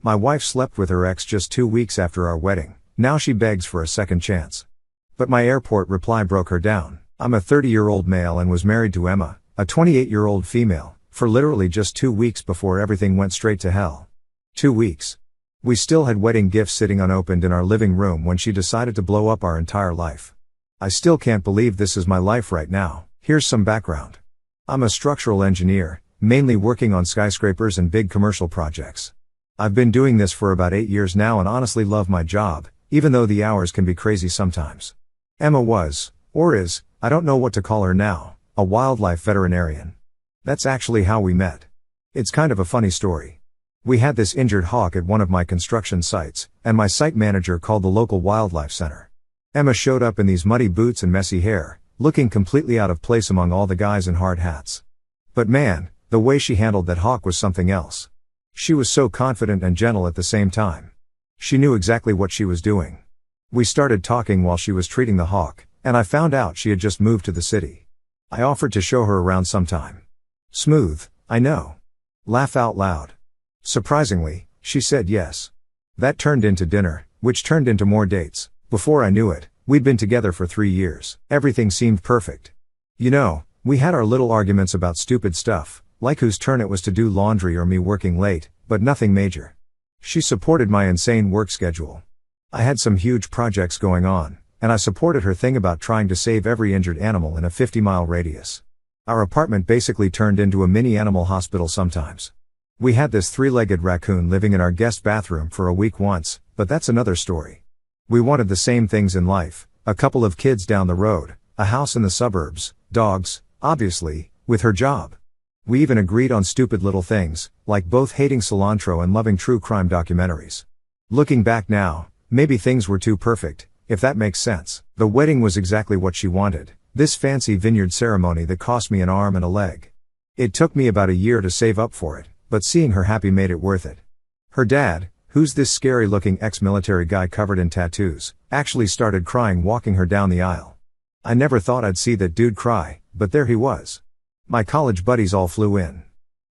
My wife slept with her ex just 2 weeks after our wedding. Now she begs for a second chance. But my airport reply broke her down. I'm a 30-year-old male and was married to Emma, a 28-year-old female, for literally just 2 weeks before everything went straight to hell. 2 weeks. We still had wedding gifts sitting unopened in our living room when she decided to blow up our entire life. I still can't believe this is my life right now. Here's some background. I'm a structural engineer, mainly working on skyscrapers and big commercial projects. I've been doing this for about 8 years now and honestly love my job, even though the hours can be crazy sometimes. Emma was, or is, I don't know what to call her now, a wildlife veterinarian. That's actually how we met. It's kind of a funny story. We had this injured hawk at one of my construction sites, and my site manager called the local wildlife center. Emma showed up in these muddy boots and messy hair, looking completely out of place among all the guys in hard hats. But man, the way she handled that hawk was something else. She was so confident and gentle at the same time. She knew exactly what she was doing. We started talking while she was treating the hawk, and I found out she had just moved to the city. I offered to show her around sometime. Smooth, I know. Laugh out loud. Surprisingly, she said yes. That turned into dinner, which turned into more dates. Before I knew it, we'd been together for 3 years. Everything seemed perfect. You know, we had our little arguments about stupid stuff, like whose turn it was to do laundry or me working late, but nothing major. She supported my insane work schedule. I had some huge projects going on, and I supported her thing about trying to save every injured animal in a 50-mile radius. Our apartment basically turned into a mini animal hospital sometimes. We had this 3-legged raccoon living in our guest bathroom for a week once, but that's another story. We wanted the same things in life, a couple of kids down the road, a house in the suburbs, dogs, obviously, with her job. We even agreed on stupid little things, like both hating cilantro and loving true crime documentaries. Looking back now, maybe things were too perfect, if that makes sense. The wedding was exactly what she wanted, this fancy vineyard ceremony that cost me an arm and a leg. It took me about a year to save up for it, but seeing her happy made it worth it. Her dad, who's this scary-looking ex-military guy covered in tattoos, actually started crying walking her down the aisle. I never thought I'd see that dude cry, but there he was. My college buddies all flew in.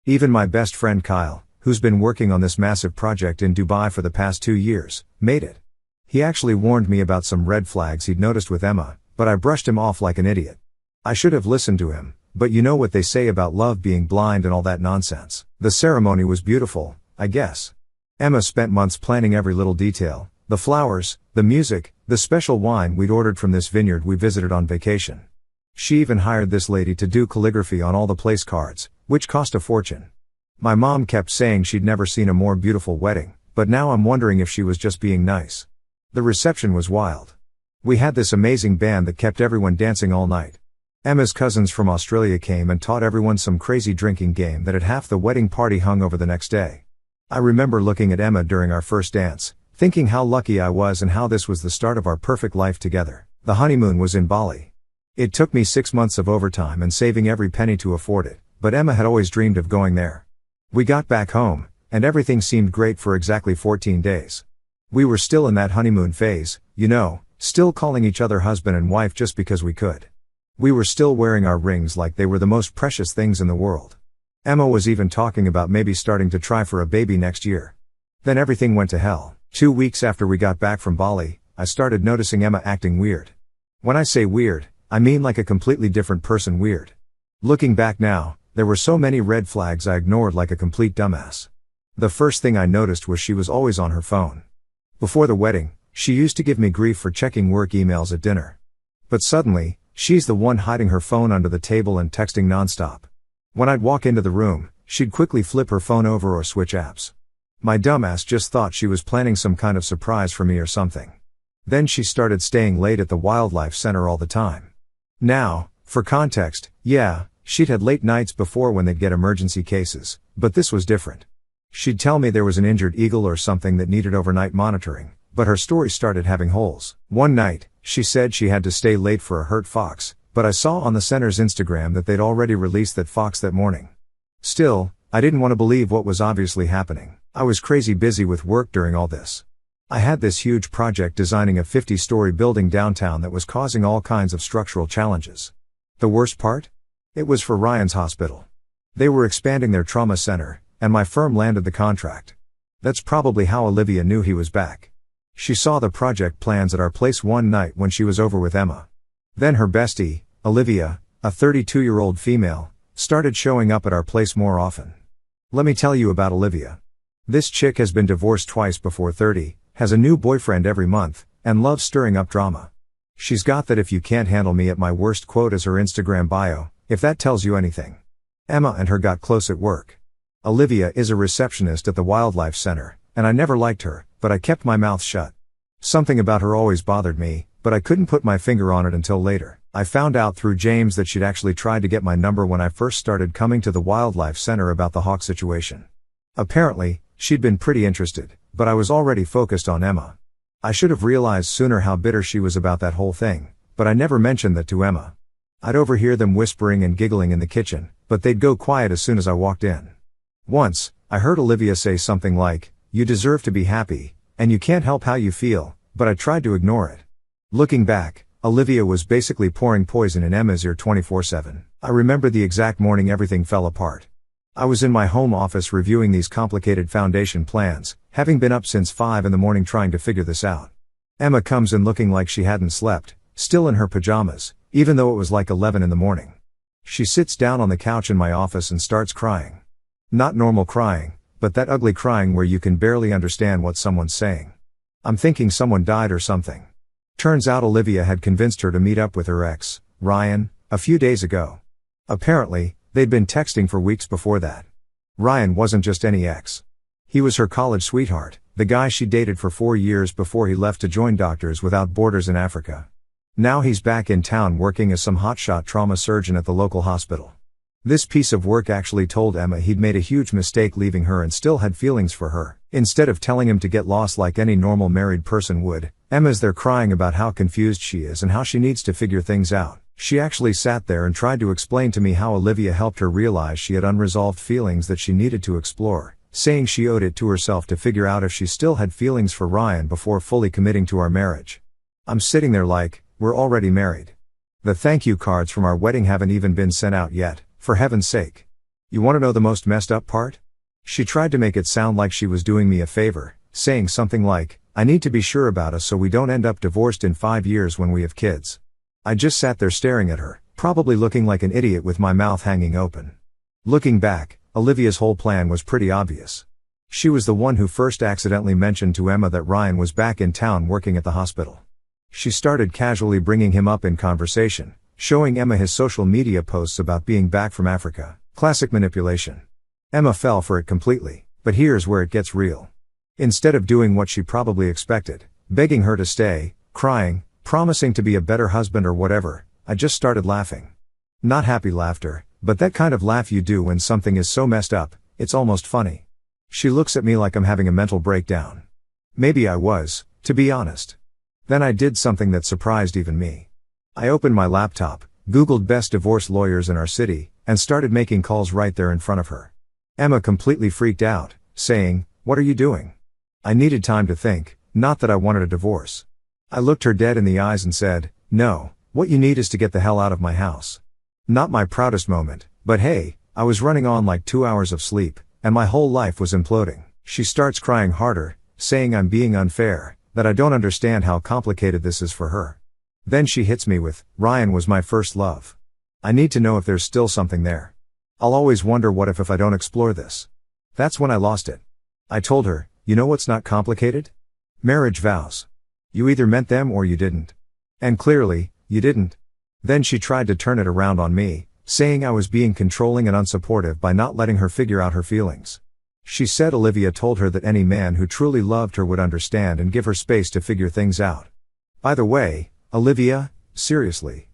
Even my best friend Kyle, who's been working on this massive project in Dubai for the past 2 years, made it. He actually warned me about some red flags he'd noticed with Emma, but I brushed him off like an idiot. I should have listened to him, but you know what they say about love being blind and all that nonsense. The ceremony was beautiful, I guess. Emma spent months planning every little detail, the flowers, the music, the special wine we'd ordered from this vineyard we visited on vacation. She even hired this lady to do calligraphy on all the place cards, which cost a fortune. My mom kept saying she'd never seen a more beautiful wedding, but now I'm wondering if she was just being nice. The reception was wild. We had this amazing band that kept everyone dancing all night. Emma's cousins from Australia came and taught everyone some crazy drinking game that had half the wedding party hung over the next day. I remember looking at Emma during our first dance, thinking how lucky I was and how this was the start of our perfect life together. The honeymoon was in Bali. It took me 6 months of overtime and saving every penny to afford it, but Emma had always dreamed of going there. We got back home, and everything seemed great for exactly 14 days. We were still in that honeymoon phase, you know, still calling each other husband and wife just because we could. We were still wearing our rings like they were the most precious things in the world. Emma was even talking about maybe starting to try for a baby next year. Then everything went to hell. 2 weeks after we got back from Bali, I started noticing Emma acting weird. When I say weird, I mean like a completely different person weird. Looking back now, there were so many red flags I ignored like a complete dumbass. The first thing I noticed was she was always on her phone. Before the wedding, she used to give me grief for checking work emails at dinner. But suddenly, she's the one hiding her phone under the table and texting nonstop. When I'd walk into the room, she'd quickly flip her phone over or switch apps. My dumbass just thought she was planning some kind of surprise for me or something. Then she started staying late at the wildlife center all the time. Now, for context, yeah, she'd had late nights before when they'd get emergency cases, but this was different. She'd tell me there was an injured eagle or something that needed overnight monitoring, but her story started having holes. One night, she said she had to stay late for a hurt fox, but I saw on the center's Instagram that they'd already released that fox that morning. Still, I didn't want to believe what was obviously happening. I was crazy busy with work during all this. I had this huge project designing a 50-story building downtown that was causing all kinds of structural challenges. The worst part? It was for Ryan's hospital. They were expanding their trauma center, and my firm landed the contract. That's probably how Olivia knew he was back. She saw the project plans at our place one night when she was over with Emma. Then her bestie, Olivia, a 32-year-old female, started showing up at our place more often. Let me tell you about Olivia. This chick has been divorced twice before 30, has a new boyfriend every month, and loves stirring up drama. She's got that "if you can't handle me at my worst" quote as her Instagram bio, if that tells you anything. Emma and her got close at work. Olivia is a receptionist at the wildlife center, and I never liked her, but I kept my mouth shut. Something about her always bothered me, but I couldn't put my finger on it until later. I found out through James that she'd actually tried to get my number when I first started coming to the wildlife center about the hawk situation. Apparently, she'd been pretty interested, but I was already focused on Emma. I should have realized sooner how bitter she was about that whole thing, but I never mentioned that to Emma. I'd overhear them whispering and giggling in the kitchen, but they'd go quiet as soon as I walked in. Once, I heard Olivia say something like, "You deserve to be happy, and you can't help how you feel," but I tried to ignore it. Looking back, Olivia was basically pouring poison in Emma's ear 24/7. I remember the exact morning everything fell apart. I was in my home office reviewing these complicated foundation plans, having been up since 5 in the morning trying to figure this out. Emma comes in looking like she hadn't slept, still in her pajamas, even though it was like 11 in the morning. She sits down on the couch in my office and starts crying. Not normal crying, but that ugly crying where you can barely understand what someone's saying. I'm thinking someone died or something. Turns out Olivia had convinced her to meet up with her ex, Ryan, a few days ago. Apparently, they'd been texting for weeks before that. Ryan wasn't just any ex. He was her college sweetheart, the guy she dated for 4 years before he left to join Doctors Without Borders in Africa. Now he's back in town working as some hotshot trauma surgeon at the local hospital. This piece of work actually told Emma he'd made a huge mistake leaving her and still had feelings for her. Instead of telling him to get lost like any normal married person would, Emma's there crying about how confused she is and how she needs to figure things out. She actually sat there and tried to explain to me how Olivia helped her realize she had unresolved feelings that she needed to explore, saying she owed it to herself to figure out if she still had feelings for Ryan before fully committing to our marriage. I'm sitting there like, we're already married. The thank you cards from our wedding haven't even been sent out yet, for heaven's sake. You want to know the most messed up part? She tried to make it sound like she was doing me a favor, saying something like, "I need to be sure about us so we don't end up divorced in 5 years when we have kids." I just sat there staring at her, probably looking like an idiot with my mouth hanging open. Looking back, Olivia's whole plan was pretty obvious. She was the one who first accidentally mentioned to Emma that Ryan was back in town working at the hospital. She started casually bringing him up in conversation, showing Emma his social media posts about being back from Africa. Classic manipulation. Emma fell for it completely, but here's where it gets real. Instead of doing what she probably expected, begging her to stay, crying, promising to be a better husband or whatever, I just started laughing. Not happy laughter, but that kind of laugh you do when something is so messed up, it's almost funny. She looks at me like I'm having a mental breakdown. Maybe I was, to be honest. Then I did something that surprised even me. I opened my laptop, Googled best divorce lawyers in our city, and started making calls right there in front of her. Emma completely freaked out, saying, "What are you doing?" I needed time to think, not that I wanted a divorce. I looked her dead in the eyes and said, "No, what you need is to get the hell out of my house." Not my proudest moment, but hey, I was running on like 2 hours of sleep, and my whole life was imploding. She starts crying harder, saying I'm being unfair, that I don't understand how complicated this is for her. Then she hits me with, "Ryan was my first love. I need to know if there's still something there. I'll always wonder what if I don't explore this." That's when I lost it. I told her, "You know what's not complicated? Marriage vows. You either meant them or you didn't. And clearly, you didn't." Then she tried to turn it around on me, saying I was being controlling and unsupportive by not letting her figure out her feelings. She said Olivia told her that any man who truly loved her would understand and give her space to figure things out. By the way, Olivia, seriously.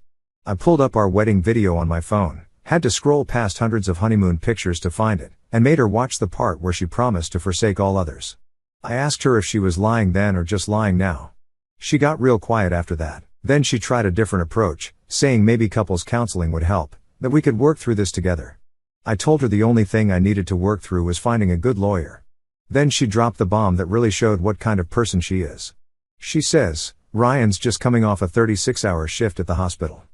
I pulled up our wedding video on my phone, had to scroll past hundreds of honeymoon pictures to find it, and made her watch the part where she promised to forsake all others. I asked her if she was lying then or just lying now. She got real quiet after that. Then she tried a different approach, saying maybe couples counseling would help, that we could work through this together. I told her the only thing I needed to work through was finding a good lawyer. Then she dropped the bomb that really showed what kind of person she is. She says, "Ryan's just coming off a 36-hour shift at the hospital.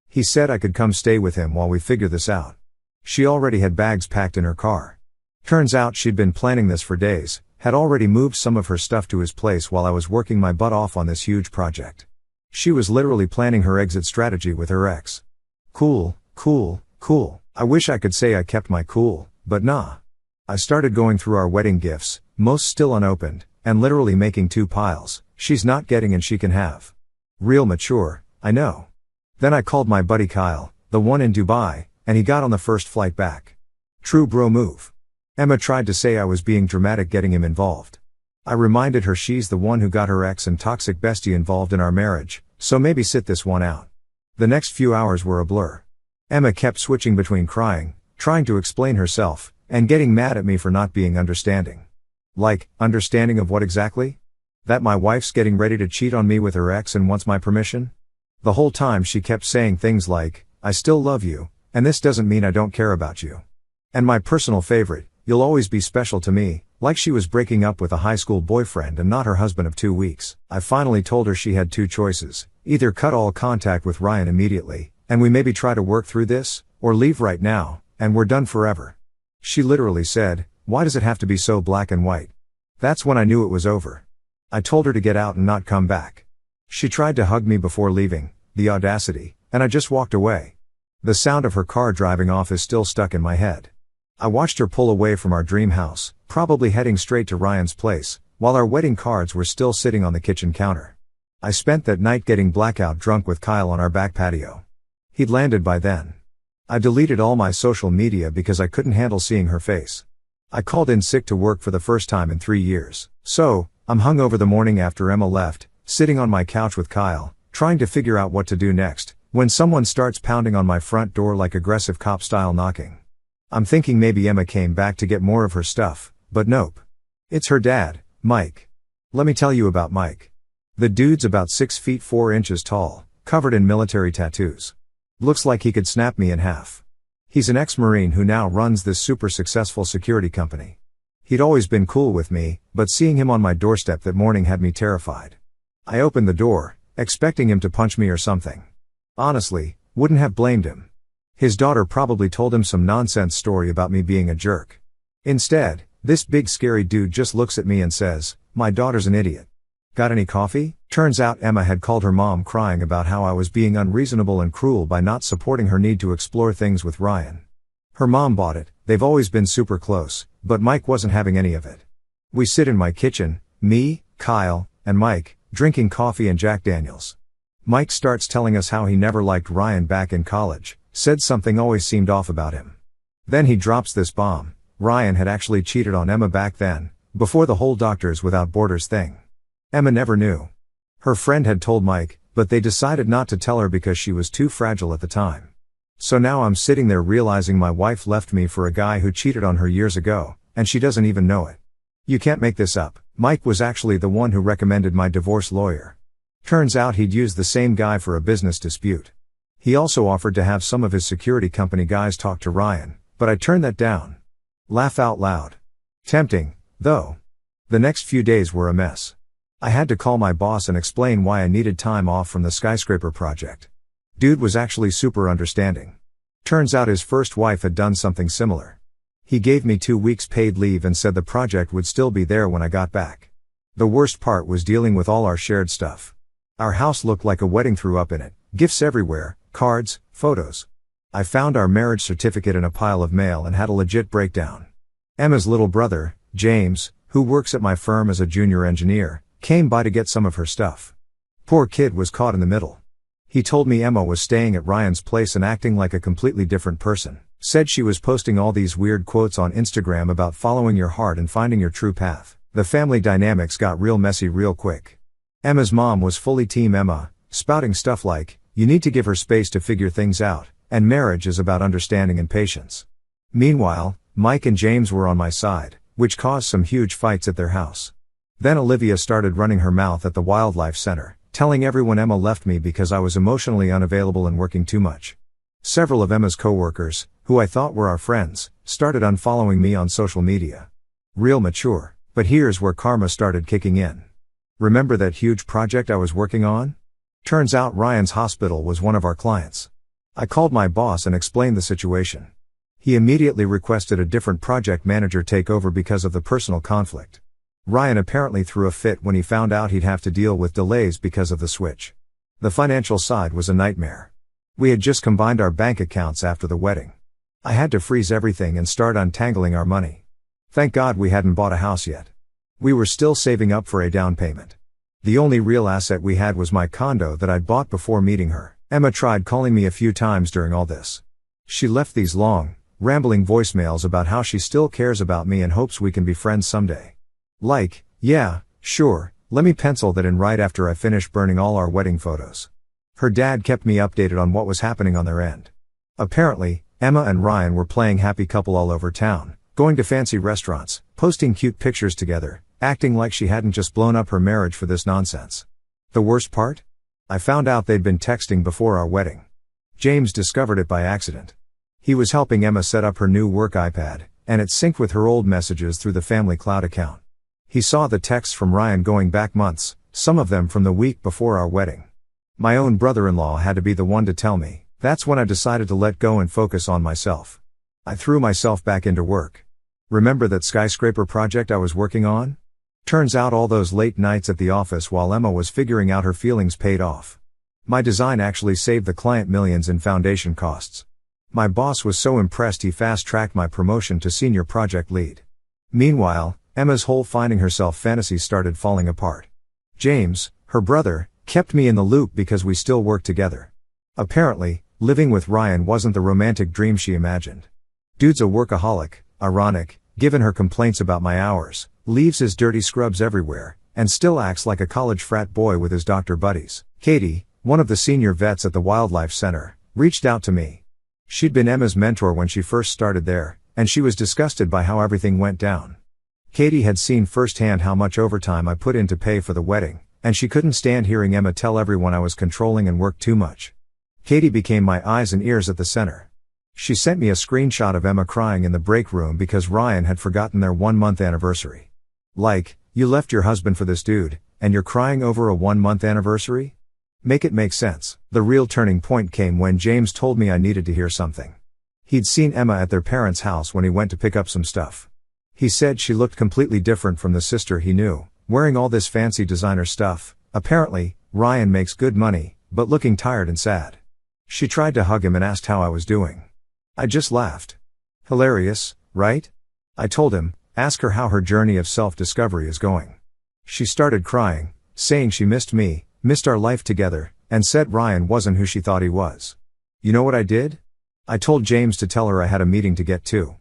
He said I could come stay with him while we figure this out." She already had bags packed in her car. Turns out she'd been planning this for days, had already moved some of her stuff to his place while I was working my butt off on this huge project. She was literally planning her exit strategy with her ex. Cool, cool, cool. I wish I could say I kept my cool, but nah. I started going through our wedding gifts, most still unopened, and literally making 2 piles, she's not getting and she can have. Real mature, I know. Then I called my buddy Kyle, the one in Dubai, and he got on the first flight back. True bro move. Emma tried to say I was being dramatic getting him involved. I reminded her she's the one who got her ex and toxic bestie involved in our marriage, so maybe sit this one out. The next few hours were a blur. Emma kept switching between crying, trying to explain herself, and getting mad at me for not being understanding. Like, understanding of what exactly? That my wife's getting ready to cheat on me with her ex and wants my permission? The whole time she kept saying things like, I still love you, and this doesn't mean I don't care about you. And my personal favorite, you'll always be special to me, like she was breaking up with a high school boyfriend and not her husband of 2 weeks. I finally told her she had 2 choices, either cut all contact with Ryan immediately, and we maybe try to work through this, or leave right now, and we're done forever. She literally said, why does it have to be so black and white? That's when I knew it was over. I told her to get out and not come back. She tried to hug me before leaving, the audacity, and I just walked away. The sound of her car driving off is still stuck in my head. I watched her pull away from our dream house, probably heading straight to Ryan's place, while our wedding cards were still sitting on the kitchen counter. I spent that night getting blackout drunk with Kyle on our back patio. He'd landed by then. I deleted all my social media because I couldn't handle seeing her face. I called in sick to work for the first time in 3 years. So, I'm hungover the morning after Emma left, sitting on my couch with Kyle, trying to figure out what to do next, when someone starts pounding on my front door like aggressive cop-style knocking. I'm thinking maybe Emma came back to get more of her stuff, but nope. It's her dad, Mike. Let me tell you about Mike. The dude's about 6 feet 4 inches tall, covered in military tattoos. Looks like he could snap me in half. He's an ex-Marine who now runs this super successful security company. He'd always been cool with me, but seeing him on my doorstep that morning had me terrified. I opened the door, expecting him to punch me or something. Honestly, wouldn't have blamed him. His daughter probably told him some nonsense story about me being a jerk. Instead, this big scary dude just looks at me and says, my daughter's an idiot. Got any coffee? Turns out Emma had called her mom crying about how I was being unreasonable and cruel by not supporting her need to explore things with Ryan. Her mom bought it, they've always been super close, but Mike wasn't having any of it. We sit in my kitchen, me, Kyle, and Mike, drinking coffee and Jack Daniels. Mike starts telling us how he never liked Ryan back in college, said something always seemed off about him. Then he drops this bomb, Ryan had actually cheated on Emma back then, before the whole Doctors Without Borders thing. Emma never knew. Her friend had told Mike, but they decided not to tell her because she was too fragile at the time. So now I'm sitting there realizing my wife left me for a guy who cheated on her years ago, and she doesn't even know it. You can't make this up. Mike was actually the one who recommended my divorce lawyer. Turns out he'd used the same guy for a business dispute. He also offered to have some of his security company guys talk to Ryan, but I turned that down. Laugh out loud. Tempting, though. The next few days were a mess. I had to call my boss and explain why I needed time off from the skyscraper project. Dude was actually super understanding. Turns out his first wife had done something similar. He gave me 2 weeks paid leave and said the project would still be there when I got back. The worst part was dealing with all our shared stuff. Our house looked like a wedding threw up in it, gifts everywhere, cards, photos. I found our marriage certificate in a pile of mail and had a legit breakdown. Emma's little brother, James, who works at my firm as a junior engineer, came by to get some of her stuff. Poor kid was caught in the middle. He told me Emma was staying at Ryan's place and acting like a completely different person. Said she was posting all these weird quotes on Instagram about following your heart and finding your true path. The family dynamics got real messy real quick. Emma's mom was fully team Emma, spouting stuff like, you need to give her space to figure things out, and marriage is about understanding and patience. Meanwhile, Mike and James were on my side, which caused some huge fights at their house. Then Olivia started running her mouth at the wildlife center, telling everyone Emma left me because I was emotionally unavailable and working too much. Several of Emma's coworkers, who I thought were our friends, started unfollowing me on social media. Real mature, but here's where karma started kicking in. Remember that huge project I was working on? Turns out Ryan's hospital was one of our clients. I called my boss and explained the situation. He immediately requested a different project manager take over because of the personal conflict. Ryan apparently threw a fit when he found out he'd have to deal with delays because of the switch. The financial side was a nightmare. We had just combined our bank accounts after the wedding. I had to freeze everything and start untangling our money. Thank God we hadn't bought a house yet. We were still saving up for a down payment. The only real asset we had was my condo that I'd bought before meeting her. Emma tried calling me a few times during all this. She left these long, rambling voicemails about how she still cares about me and hopes we can be friends someday. Like, yeah, sure, let me pencil that in right after I finish burning all our wedding photos. Her dad kept me updated on what was happening on their end. Apparently, Emma and Ryan were playing happy couple all over town, going to fancy restaurants, posting cute pictures together, acting like she hadn't just blown up her marriage for this nonsense. The worst part? I found out they'd been texting before our wedding. James discovered it by accident. He was helping Emma set up her new work iPad, and it synced with her old messages through the family cloud account. He saw the texts from Ryan going back months, some of them from the week before our wedding. My own brother-in-law had to be the one to tell me. That's when I decided to let go and focus on myself. I threw myself back into work. Remember that skyscraper project I was working on? Turns out all those late nights at the office while Emma was figuring out her feelings paid off. My design actually saved the client millions in foundation costs. My boss was so impressed he fast-tracked my promotion to senior project lead. Meanwhile, Emma's whole finding herself fantasy started falling apart. James, her brother, kept me in the loop because we still worked together. Apparently, living with Ryan wasn't the romantic dream she imagined. Dude's a workaholic, ironic, given her complaints about my hours, leaves his dirty scrubs everywhere, and still acts like a college frat boy with his doctor buddies. Katie, one of the senior vets at the Wildlife Center, reached out to me. She'd been Emma's mentor when she first started there, and she was disgusted by how everything went down. Katie had seen firsthand how much overtime I put in to pay for the wedding, and she couldn't stand hearing Emma tell everyone I was controlling and worked too much. Katie became my eyes and ears at the center. She sent me a screenshot of Emma crying in the break room because Ryan had forgotten their 1-month anniversary. Like, you left your husband for this dude, and you're crying over a 1-month anniversary? Make it make sense. The real turning point came when James told me I needed to hear something. He'd seen Emma at their parents' house when he went to pick up some stuff. He said she looked completely different from the sister he knew, wearing all this fancy designer stuff. Apparently, Ryan makes good money, but looking tired and sad. She tried to hug him and asked how I was doing. I just laughed. Hilarious, right? I told him, ask her how her journey of self-discovery is going. She started crying, saying she missed me, missed our life together, and said Ryan wasn't who she thought he was. You know what I did? I told James to tell her I had a meeting to get to.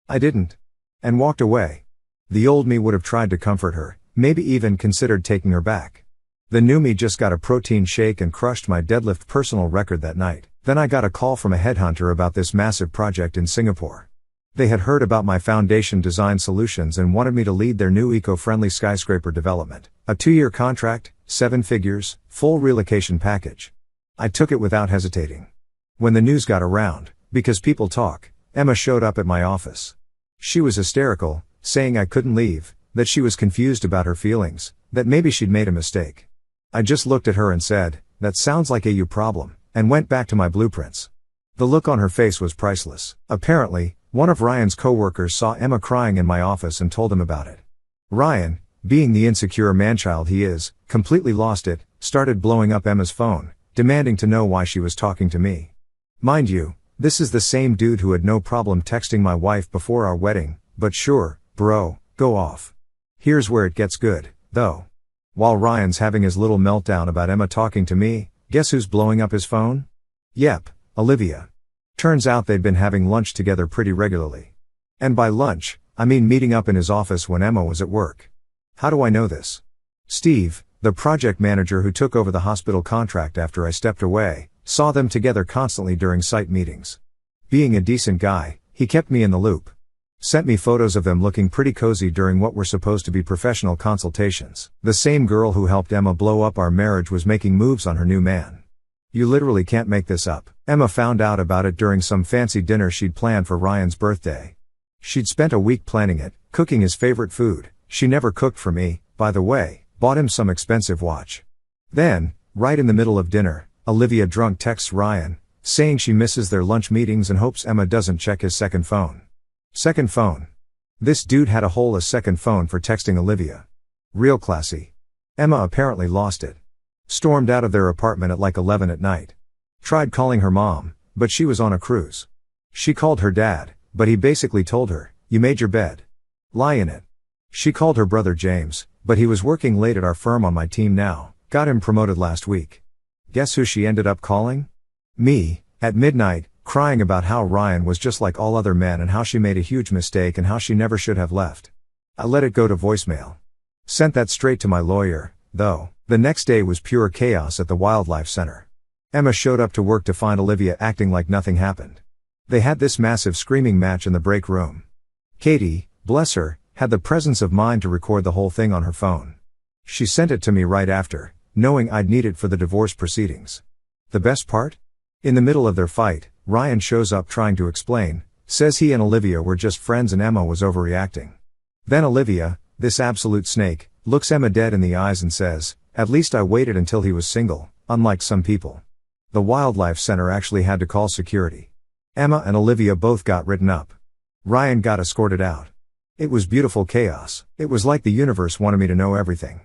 I didn't. And walked away. The old me would have tried to comfort her, maybe even considered taking her back. The new me just got a protein shake and crushed my deadlift personal record that night. Then I got a call from a headhunter about this massive project in Singapore. They had heard about my foundation design solutions and wanted me to lead their new eco-friendly skyscraper development. A 2-year contract, 7 figures, full relocation package. I took it without hesitating. When the news got around, because people talk, Emma showed up at my office. She was hysterical, saying I couldn't leave, that she was confused about her feelings, that maybe she'd made a mistake. I just looked at her and said, that sounds like a you problem, and went back to my blueprints. The look on her face was priceless. Apparently, one of Ryan's coworkers saw Emma crying in my office and told him about it. Ryan, being the insecure manchild he is, completely lost it, started blowing up Emma's phone, demanding to know why she was talking to me. Mind you, this is the same dude who had no problem texting my wife before our wedding, but sure, bro, go off. Here's where it gets good, though. While Ryan's having his little meltdown about Emma talking to me, guess who's blowing up his phone? Yep, Olivia. Turns out they'd been having lunch together pretty regularly. And by lunch, I mean meeting up in his office when Emma was at work. How do I know this? Steve, the project manager who took over the hospital contract after I stepped away, saw them together constantly during site meetings. Being a decent guy, he kept me in the loop. Sent me photos of them looking pretty cozy during what were supposed to be professional consultations. The same girl who helped Emma blow up our marriage was making moves on her new man. You literally can't make this up. Emma found out about it during some fancy dinner she'd planned for Ryan's birthday. She'd spent a week planning it, cooking his favorite food. She never cooked for me, by the way, bought him some expensive watch. Then, right in the middle of dinner, Olivia drunk texts Ryan, saying she misses their lunch meetings and hopes Emma doesn't check his second phone. Second phone. This dude had a second phone for texting Olivia. Real classy. Emma apparently lost it. Stormed out of their apartment at like 11 at night. Tried calling her mom, but she was on a cruise. She called her dad, but he basically told her, "You made your bed. Lie in it." She called her brother James, but he was working late at our firm on my team now, got him promoted last week. Guess who she ended up calling? Me, at midnight, crying about how Ryan was just like all other men and how she made a huge mistake and how she never should have left. I let it go to voicemail. Sent that straight to my lawyer, though. The next day was pure chaos at the Wildlife Center. Emma showed up to work to find Olivia acting like nothing happened. They had this massive screaming match in the break room. Katie, bless her, had the presence of mind to record the whole thing on her phone. She sent it to me right after, knowing I'd need it for the divorce proceedings. The best part? In the middle of their fight, Ryan shows up trying to explain, says he and Olivia were just friends and Emma was overreacting. Then Olivia, this absolute snake, looks Emma dead in the eyes and says, "At least I waited until he was single, unlike some people." The Wildlife Center actually had to call security. Emma and Olivia both got written up. Ryan got escorted out. It was beautiful chaos. It was like the universe wanted me to know everything.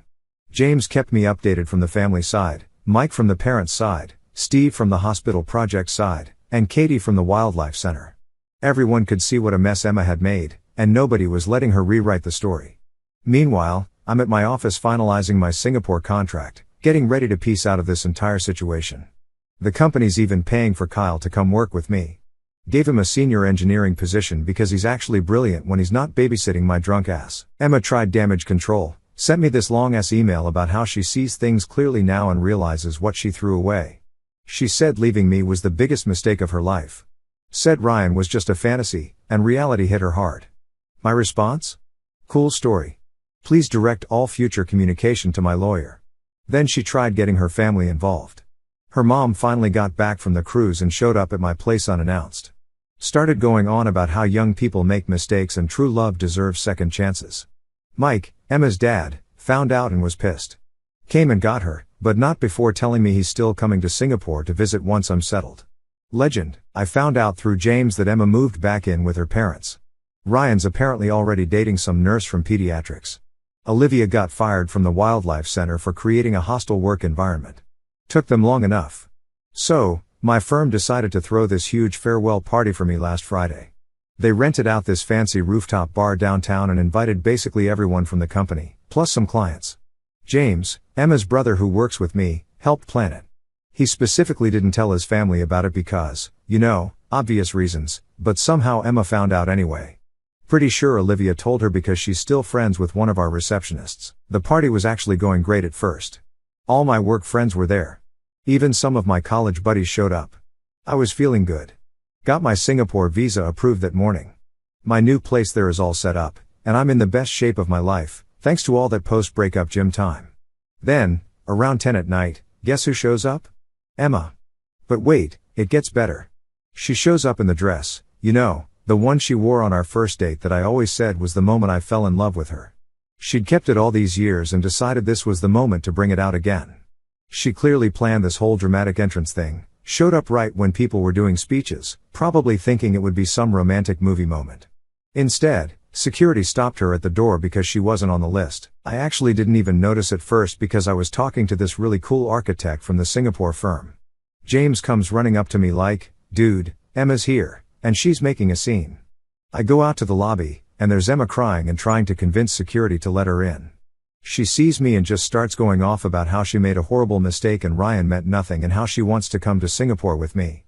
James kept me updated from the family side, Mike from the parents' side, Steve from the hospital project side, and Katie from the Wildlife Center. Everyone could see what a mess Emma had made, and nobody was letting her rewrite the story. Meanwhile, I'm at my office finalizing my Singapore contract, getting ready to piece out of this entire situation. The company's even paying for Kyle to come work with me. Gave him a senior engineering position because he's actually brilliant when he's not babysitting my drunk ass. Emma tried damage control, sent me this long ass email about how she sees things clearly now and realizes what she threw away. She said leaving me was the biggest mistake of her life. Said Ryan was just a fantasy, and reality hit her hard. My response? Cool story. Please direct all future communication to my lawyer. Then she tried getting her family involved. Her mom finally got back from the cruise and showed up at my place unannounced. Started going on about how young people make mistakes and true love deserves second chances. Mike, Emma's dad, found out and was pissed. Came and got her, but not before telling me he's still coming to Singapore to visit once I'm settled. Legend, I found out through James that Emma moved back in with her parents. Ryan's apparently already dating some nurse from pediatrics. Olivia got fired from the Wildlife Center for creating a hostile work environment. Took them long enough. So, my firm decided to throw this huge farewell party for me last Friday. They rented out this fancy rooftop bar downtown and invited basically everyone from the company, plus some clients. James, Emma's brother who works with me, helped plan it. He specifically didn't tell his family about it because, obvious reasons, but somehow Emma found out anyway. Pretty sure Olivia told her because she's still friends with one of our receptionists. The party was actually going great at first. All my work friends were there. Even some of my college buddies showed up. I was feeling good. Got my Singapore visa approved that morning. My new place there is all set up, and I'm in the best shape of my life, thanks to all that post-breakup gym time. Then, around 10 at night, guess who shows up? Emma. But wait, it gets better. She shows up in the dress, the one she wore on our first date that I always said was the moment I fell in love with her. She'd kept it all these years and decided this was the moment to bring it out again. She clearly planned this whole dramatic entrance thing, showed up right when people were doing speeches, probably thinking it would be some romantic movie moment. Instead, security stopped her at the door because she wasn't on the list. I actually didn't even notice at first because I was talking to this really cool architect from the Singapore firm. James comes running up to me like, "Dude, Emma's here, and she's making a scene." I go out to the lobby, and there's Emma crying and trying to convince security to let her in. She sees me and just starts going off about how she made a horrible mistake and Ryan meant nothing and how she wants to come to Singapore with me.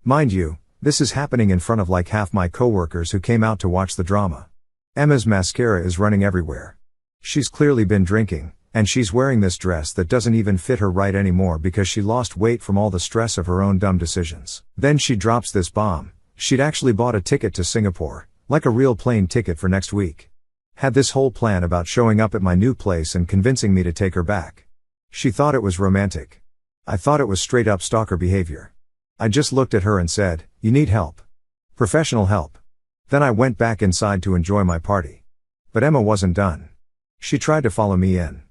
Mind you, this is happening in front of like half my coworkers who came out to watch the drama. Emma's mascara is running everywhere. She's clearly been drinking, and she's wearing this dress that doesn't even fit her right anymore because she lost weight from all the stress of her own dumb decisions. Then she drops this bomb. She'd actually bought a ticket to Singapore, like a real plane ticket for next week. Had this whole plan about showing up at my new place and convincing me to take her back. She thought it was romantic. I thought it was straight up stalker behavior. I just looked at her and said, "You need help. Professional help." Then I went back inside to enjoy my party. But Emma wasn't done. She tried to follow me in.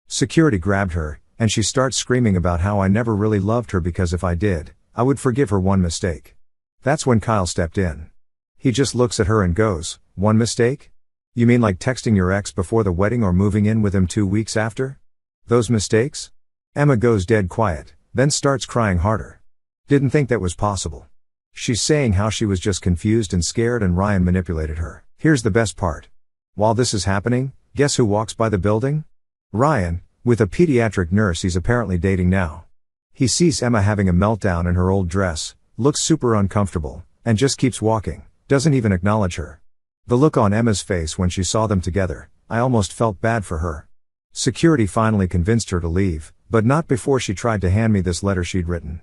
Security grabbed her, and she starts screaming about how I never really loved her because if I did, I would forgive her one mistake. That's when Kyle stepped in. He just looks at her and goes, "One mistake? You mean like texting your ex before the wedding or moving in with him 2 weeks after? Those mistakes? Emma goes dead quiet, then starts crying harder. Didn't think that was possible. She's saying how she was just confused and scared and Ryan manipulated her. Here's the best part. While this is happening, guess who walks by the building? Ryan, with a pediatric nurse he's apparently dating now. He sees Emma having a meltdown in her old dress, looks super uncomfortable, and just keeps walking, doesn't even acknowledge her. The look on Emma's face when she saw them together, I almost felt bad for her. Security finally convinced her to leave, but not before she tried to hand me this letter she'd written.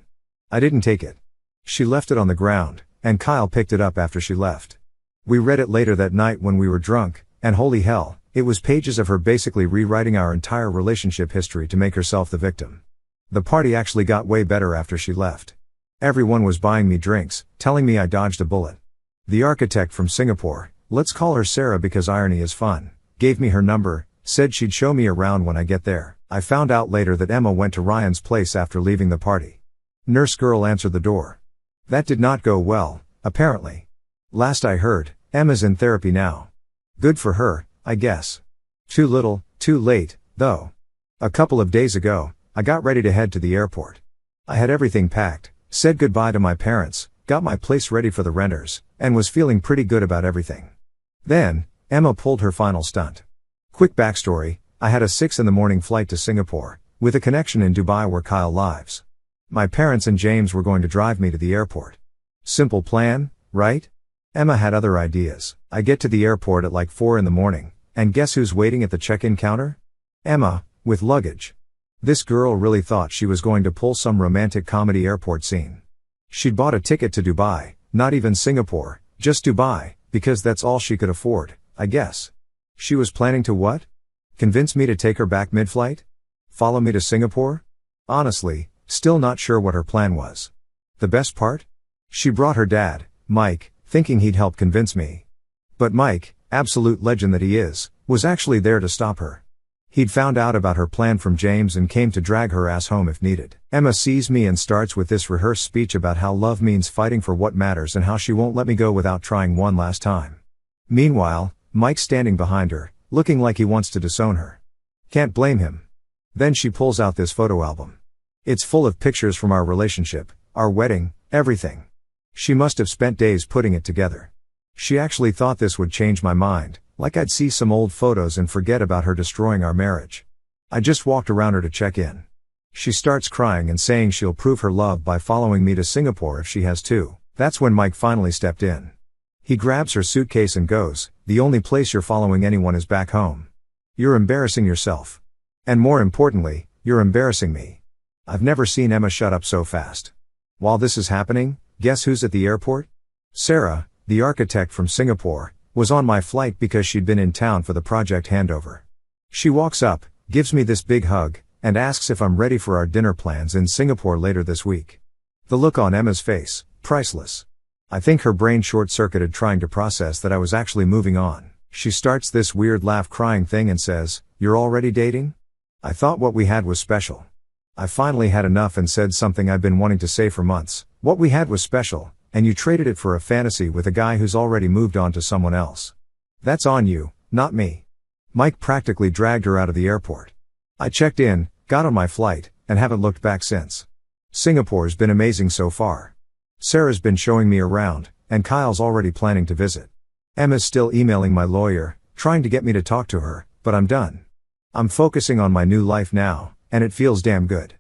I didn't take it. She left it on the ground, and Kyle picked it up after she left. We read it later that night when we were drunk, and holy hell, it was pages of her basically rewriting our entire relationship history to make herself the victim. The party actually got way better after she left. Everyone was buying me drinks, telling me I dodged a bullet. The architect from Singapore, let's call her Sarah because irony is fun, gave me her number, said she'd show me around when I get there. I found out later that Emma went to Ryan's place after leaving the party. Nurse girl answered the door. That did not go well, apparently. Last I heard, Emma's in therapy now. Good for her, I guess. Too little, too late, though. A couple of days ago, I got ready to head to the airport. I had everything packed, said goodbye to my parents, got my place ready for the renters, and was feeling pretty good about everything. Then, Emma pulled her final stunt. Quick backstory, I had a 6 a.m. flight to Singapore, with a connection in Dubai where Kyle lives. My parents and James were going to drive me to the airport. Simple plan, right? Emma had other ideas. I get to the airport at like 4 a.m, and guess who's waiting at the check-in counter? Emma, with luggage. This girl really thought she was going to pull some romantic comedy airport scene. She'd bought a ticket to Dubai, not even Singapore, just Dubai, because that's all she could afford, I guess. She was planning to what? Convince me to take her back mid-flight? Follow me to Singapore? Honestly, still not sure what her plan was. The best part? She brought her dad, Mike, thinking he'd help convince me. But Mike, absolute legend that he is, was actually there to stop her. He'd found out about her plan from James and came to drag her ass home if needed. Emma sees me and starts with this rehearsed speech about how love means fighting for what matters and how she won't let me go without trying one last time. Meanwhile, Mike's standing behind her, looking like he wants to disown her. Can't blame him. Then she pulls out this photo album. It's full of pictures from our relationship, our wedding, everything. She must have spent days putting it together. She actually thought this would change my mind, like I'd see some old photos and forget about her destroying our marriage. I just walked around her to check in. She starts crying and saying she'll prove her love by following me to Singapore if she has to. That's when Mike finally stepped in. He grabs her suitcase and goes, "The only place you're following anyone is back home. You're embarrassing yourself. And more importantly, you're embarrassing me." I've never seen Emma shut up so fast. While this is happening, guess who's at the airport? Sarah, the architect from Singapore, was on my flight because she'd been in town for the project handover. She walks up, gives me this big hug, and asks if I'm ready for our dinner plans in Singapore later this week. The look on Emma's face, priceless. I think her brain short-circuited trying to process that I was actually moving on. She starts this weird laugh-crying thing and says, "You're already dating?" I thought what we had was special. I finally had enough and said something I've been wanting to say for months. What we had was special, and you traded it for a fantasy with a guy who's already moved on to someone else. That's on you, not me. Mike practically dragged her out of the airport. I checked in, got on my flight, and haven't looked back since. Singapore's been amazing so far. Sarah's been showing me around, and Kyle's already planning to visit. Emma's still emailing my lawyer, trying to get me to talk to her, but I'm done. I'm focusing on my new life now, and it feels damn good.